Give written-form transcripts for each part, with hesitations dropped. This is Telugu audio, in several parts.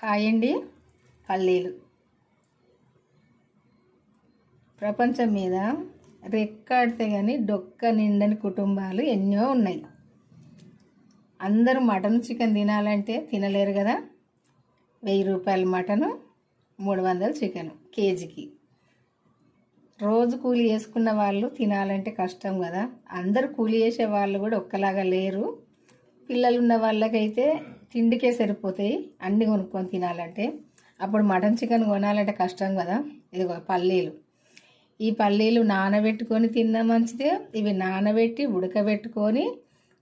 హాయ్ అండి. పల్లీలు ప్రపంచం మీద రెక్కాడితే కానీ డొక్క నిండని కుటుంబాలు ఎన్నో ఉన్నాయి. అందరూ మటన్ చికెన్ తినాలంటే తినలేరు కదా. 1000 రూపాయల మటను, 300 చికెను కేజీకి. రోజు కూలి చేసుకున్న వాళ్ళు తినాలంటే కష్టం కదా. అందరూ కూలి చేసే వాళ్ళు కూడా ఒక్కలాగా లేరు. పిల్లలు ఉన్న వాళ్ళకైతే తిండికే సరిపోతాయి అన్నీ కొనుక్కొని తినాలంటే. అప్పుడు మటన్ చికెన్ కొనాలంటే కష్టం కదా. ఇదిగో పల్లీలు. ఈ పల్లీలు నానబెట్టుకొని తిన్నా మంచిదే, ఇవి నానబెట్టి ఉడకబెట్టుకొని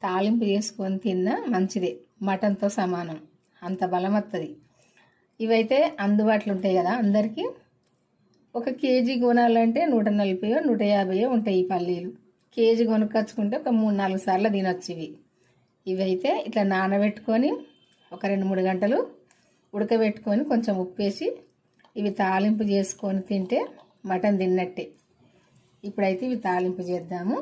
తాలింపు చేసుకొని తిన్నా మంచిదే. మటన్తో సమానం, అంత బలం వస్తుంది. ఇవైతే అందుబాటులో ఉంటాయి కదా అందరికీ. 1 కేజీ కొనాలంటే 140 150 ఉంటాయి ఈ పల్లీలు. కేజీ కొనుక్కొచ్చుకుంటే ఒక 3-4 సార్లు తినొచ్చు. ఇవైతే ఇట్లా నానబెట్టుకొని ఒక 2-3 గంటలు ఉడకబెట్టుకొని కొంచెం ఉప్పేసి ఇవి తాలింపు చేసుకొని తింటే మటన్ తిన్నట్టే. ఇప్పుడైతే ఇవి తాలింపు చేద్దాము.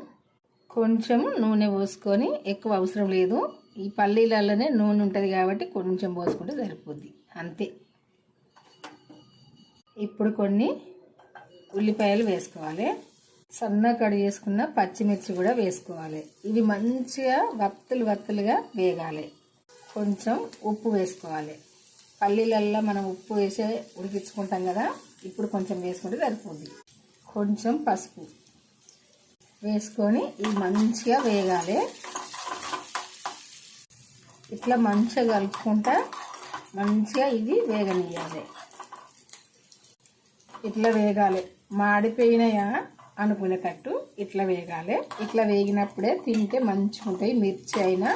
కొంచెం నూనె పోసుకొని, ఎక్కువ అవసరం లేదు, ఈ పల్లీలలోనే నూనె ఉంటుంది కాబట్టి కొంచెం పోసుకుంటే సరిపోద్ది అంతే. ఇప్పుడు కొన్ని ఉల్లిపాయలు వేసుకోవాలి. సన్నగా కట్ చేసుకున్న పచ్చిమిర్చి కూడా వేసుకోవాలి. ఇవి మంచిగా వత్తులుగా వేగాలి. కొంచెం ఉప్పు వేసుకోవాలి. పల్లీలల్లో మనం ఉప్పు వేసి ఉడికించుకుంటాం కదా, ఇప్పుడు కొంచెం వేసుకుంటే సరిపోద్ది. కొంచెం పసుపు వేసుకొని ఇవి మంచిగా వేగాలి. ఇట్లా మంచిగా కలుపుకుంటా మంచిగా ఇది వేగనియాలి. ఇట్లా వేగాలి, మాడిపోయినాయా అనుకునేటట్టు ఇట్లా వేగాలి. ఇట్లా వేగినప్పుడే తింటే మంచిగా ఉంటాయి, మిర్చి అయినా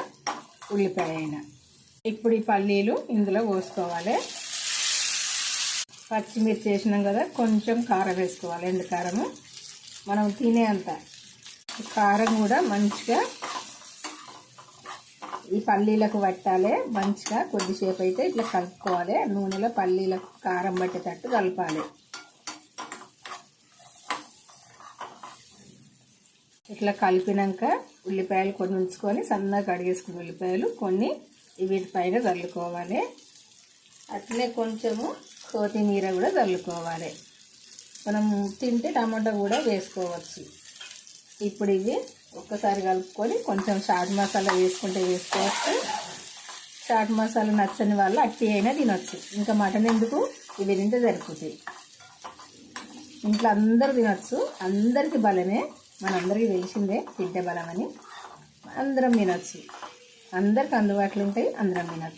ఉల్లిపాయ అయినా. ఇప్పుడు ఈ పల్లీలు ఇందులో పోసుకోవాలి. పచ్చిమిర్చి వేసినాం కదా, కొంచెం కారం వేసుకోవాలి. ఎండు కారము మనం తినే అంత. కారం కూడా మంచిగా ఈ పల్లీలకు పట్టాలి. మంచిగా కొద్దిసేపు అయితే ఇట్లా కలుపుకోవాలి. నూనెలో పల్లీలకు కారం పట్టేటట్టు కలపాలి. ఇట్లా కలిపినాక ఉల్లిపాయలు కొన్ని ఉంచుకొని సన్నగా కడిగేసుకున్న ఉల్లిపాయలు కొన్ని వీటిపైన చల్లుకోవాలి. అట్లనే కొంచెము కొత్తిమీర కూడా చల్లుకోవాలి. మనం తింటే టమాటా కూడా వేసుకోవచ్చు. ఇప్పుడు ఇవి ఒక్కసారి కలుపుకొని కొంచెం చాట్ మసాలా వేసుకుంటే వేసుకోవచ్చు. చాట్ మసాలా నచ్చని వాళ్ళు అట్టి అయినా తినొచ్చు. ఇంకా మటన్ ఎందుకు, ఇవి తింటే సరిపోతాయి. ఇంట్లో అందరూ తినొచ్చు, అందరికీ బలమే. మనందరికీ తెలిసిందే తింటే బలమని. అందరం తినొచ్చు, అందరికి అందుబాటులో ఉంటాయి, అందరం తినొచ్చు.